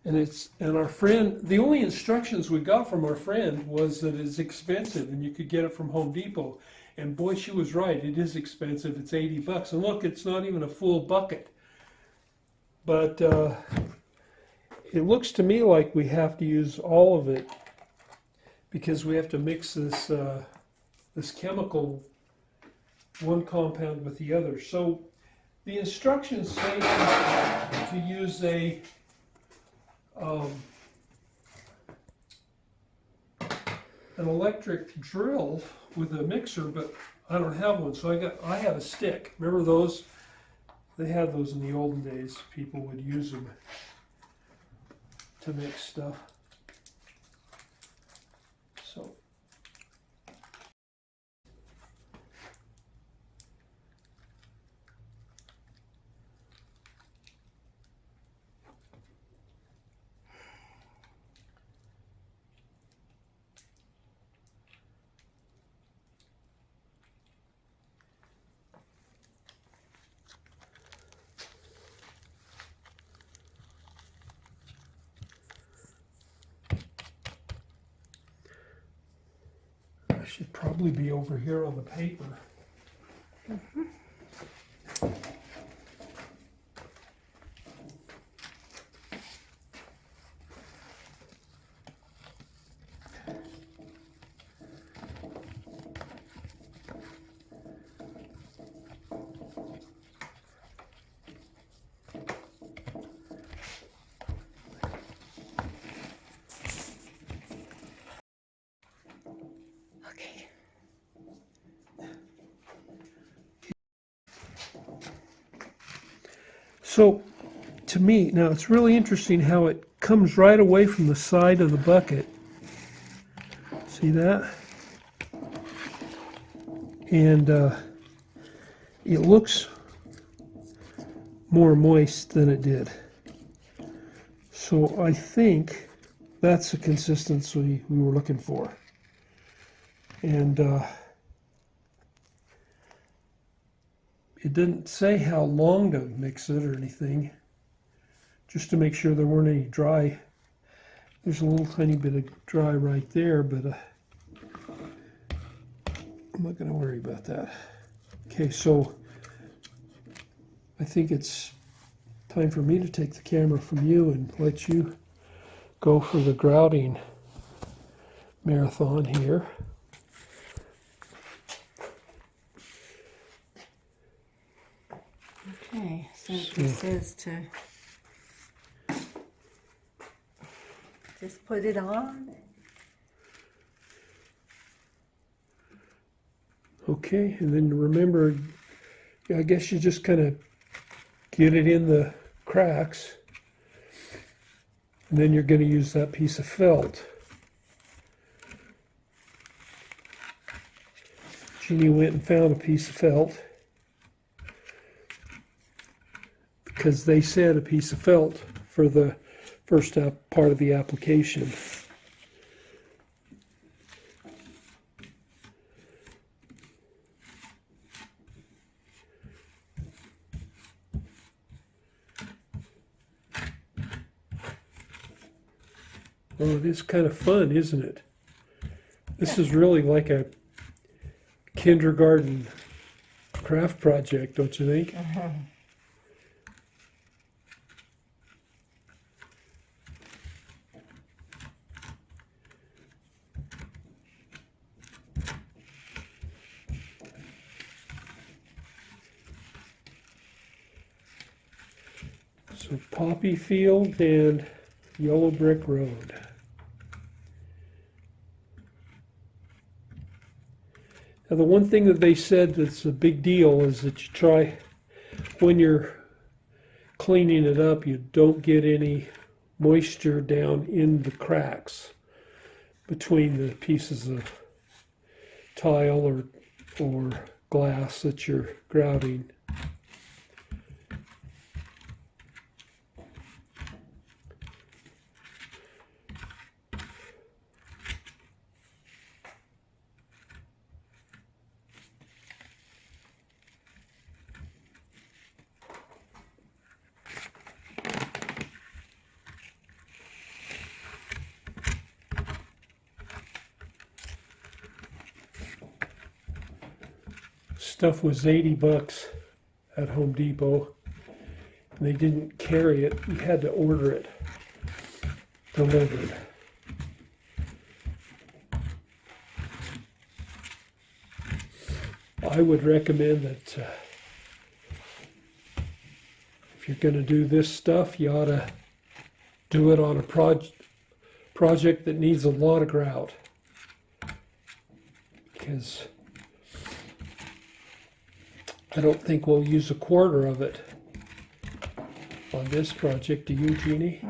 And our friend, the only instructions we got from our friend was that it's expensive and you could get it from Home Depot. And boy, she was right. It is expensive. It's $80. And look, it's not even a full bucket. But it looks to me like we have to use all of it because we have to mix this this chemical, one compound with the other. So the instructions say to use an electric drill with a mixer, but I don't have one, so I have a stick. Remember those? They had those in the olden days. People would use them to mix stuff. So I should probably be over here on the paper. Mm-hmm. Okay. So to me, now it's really interesting how it comes right away from the side of the bucket. See that? And it looks more moist than it did. So I think that's the consistency we were looking for. And it didn't say how long to mix it or anything, just to make sure there weren't any dry. There's a little tiny bit of dry right there, but I'm not going to worry about that. Okay, so I think it's time for me to take the camera from you and let you go for the grouting marathon here. Okay, so this says to just put it on. Okay, and then remember, I guess you just kind of get it in the cracks, and then you're going to use that piece of felt. Jeanne went and found a piece of felt because they said a piece of felt for the first part of the application. Well, it is kind of fun, isn't it? This is really like a kindergarten craft project, don't you think? Uh-huh. So Poppy Field and Yellow Brick Road. Now the one thing that they said that's a big deal is that you try, when you're cleaning it up, you don't get any moisture down in the cracks between the pieces of tile or glass that you're grouting. stuff was 80 bucks at Home Depot. And they didn't carry it. You had to order it delivered. I would recommend that if you're going to do this stuff, you ought to do it on a project that needs a lot of grout. Because I don't think we'll use a quarter of it on this project. Do you, Jeannie?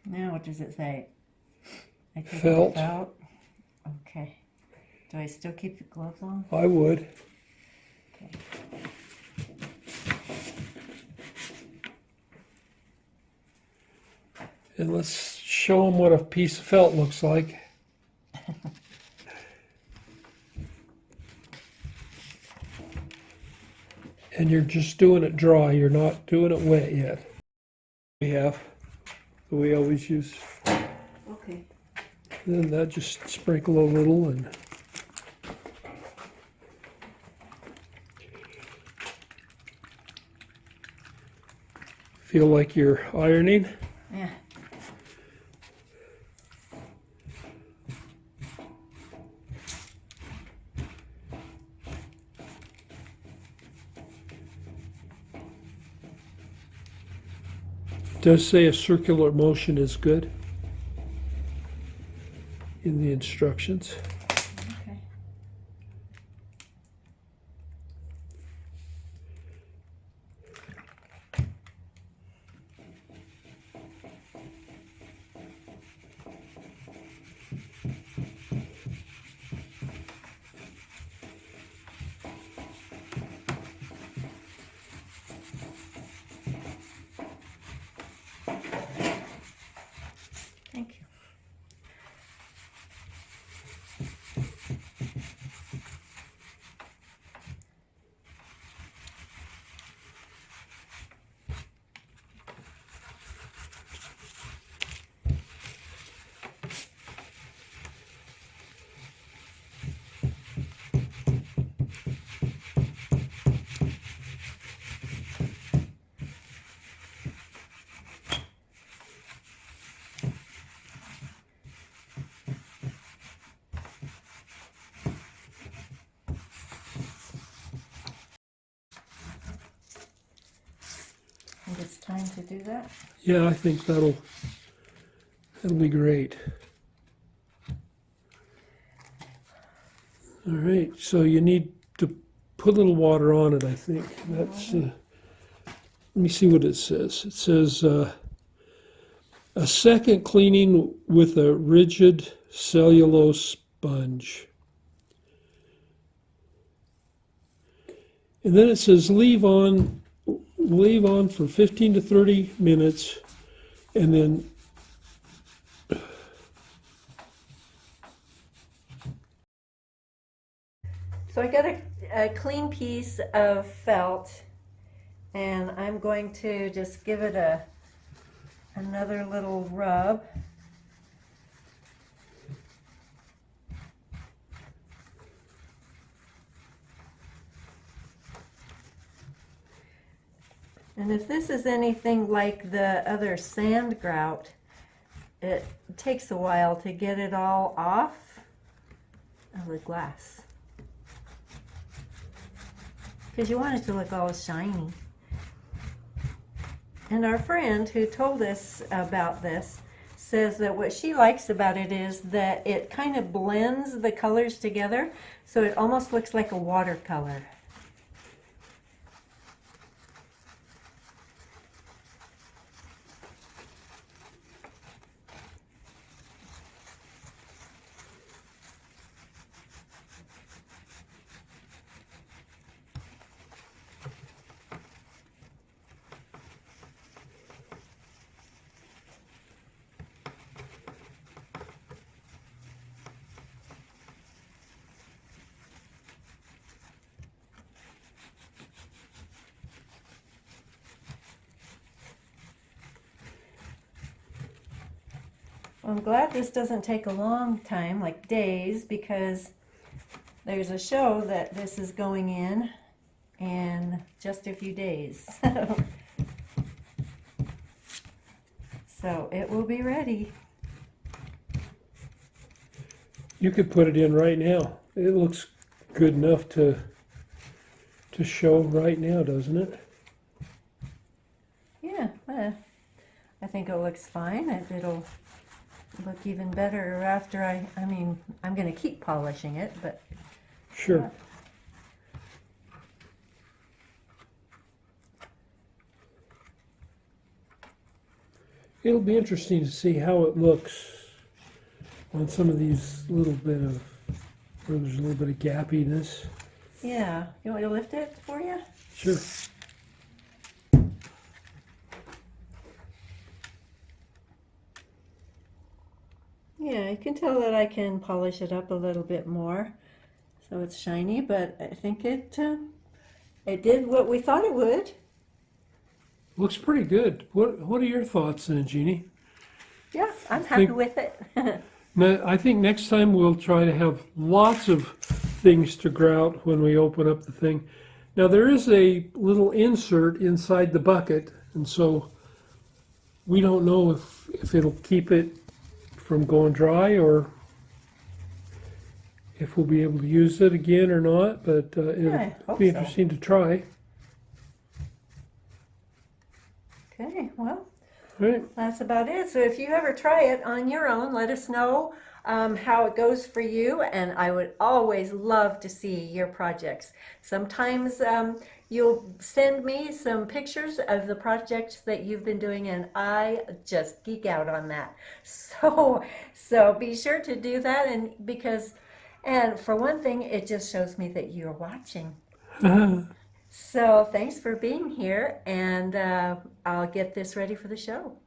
Now what does it say? I take Felt. it out. Okay. Do I still keep the gloves on? I would. Okay. And let's show them what a piece of felt looks like. And you're just doing it dry. You're not doing it wet yet. We have, that we always use. Okay. Then that just sprinkle a little and feel like you're ironing. Yeah. It does say a circular motion is good in the instructions. Okay. Thank you. I think it's time to do that. Yeah, I think that'll be great. All right, so you need to put a little water on it, I think. That's let me see what it says. It says a second cleaning with a rigid cellulose sponge. And then it says leave on for 15 to 30 minutes, and then So I got a clean piece of felt, and I'm going to just give it another little rub. And if this is anything like the other sand grout, it takes a while to get it all off of the glass, because you want it to look all shiny. And our friend who told us about this says that what she likes about it is that it kind of blends the colors together, so it almost looks like a watercolor. I'm glad this doesn't take a long time, like days, because there's a show that this is going in just a few days. So it will be ready. You could put it in right now. It looks good enough to show right now, doesn't it? Yeah, I think it looks fine. It'll look even better after I mean, I'm going to keep polishing it, but Sure. It'll be interesting to see how it looks on some of these little bit of, where there's a little bit of gappiness. yeah. You want me to lift it for you? Sure. Yeah, you can tell that I can polish it up a little bit more so it's shiny, but I think it did what we thought it would. Looks pretty good. What are your thoughts then, Jeannie? Yeah, I'm happy Think- with it. Now, I think next time we'll try to have lots of things to grout when we open up the thing. Now there is a little insert inside the bucket, and so we don't know if it'll keep it from going dry or if we'll be able to use it again or not, but I it'll hope be so. interesting to try. Okay, well, All right. that's about it. So if you ever try it on your own, let us know how it goes for you, and I would always love to see your projects. Sometimes you'll send me some pictures of the projects that you've been doing, and I just geek out on that. So be sure to do that, and for one thing, it just shows me that you're watching. So thanks for being here, and I'll get this ready for the show.